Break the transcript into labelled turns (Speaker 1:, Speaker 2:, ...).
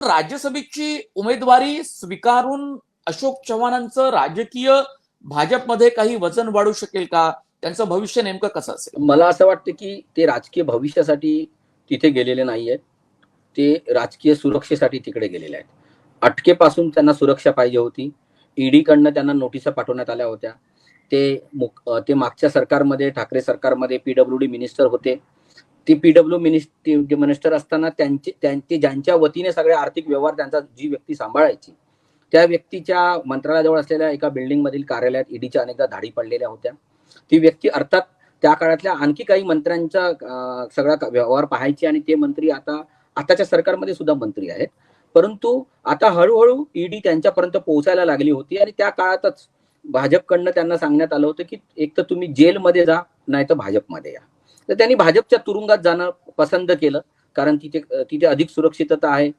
Speaker 1: राज्यसभेची उमेदवारी स्वीकारून अशोक चव्हाणांचं राजकीय भाजपमध्ये काही वजन वाढू शकेल का? त्यांचं भविष्य नेमकं कसं असेल?
Speaker 2: मला असं वाटतं की ते राजकीय भविष्यासाठी तिथे गेलेले नाहीयेत. ते राजकीय सुरक्षेसाठी तिकडे गेलेले आहेत. अटकेपासून त्यांना सुरक्षा पाहिजे होती. ईडी कडनं त्यांना नोटिसा पाठवण्यात आल्या होत्या. ते मागच्या सरकारमध्ये, ठाकरे सरकारमध्ये पीडब्ल्यूडी मिनिस्टर होते. ते पीडब्ल्यू मिनिस्टर असताना त्यांचे ज्यांच्या वतीने सगळे आर्थिक व्यवहार त्यांचा जी व्यक्ती सांभाळायची, त्या व्यक्तीच्या मंत्रालयाजवळ असलेल्या एका बिल्डिंग मधील कार्यालयात ईडीच्या अनेकदा धाडी पडलेल्या होत्या. ती व्यक्ती अर्थात त्या काळातल्या आणखी काही मंत्र्यांचा सगळा व्यवहार पाहायची आणि ते मंत्री आताच्या सरकारमध्ये सुद्धा मंत्री आहेत. परंतु आता हळूहळू ईडी त्यांच्यापर्यंत पोहोचायला लागली होती आणि त्या काळातच भाजपकडनं त्यांना सांगण्यात आलं होतं की एक तर तुम्ही जेलमध्ये जा, नाही तर भाजपमध्ये या. तर त्यांनी भाजपच्या तुरुंगात जाणं पसंत केलं, कारण तिथे अधिक सुरक्षितता आहे.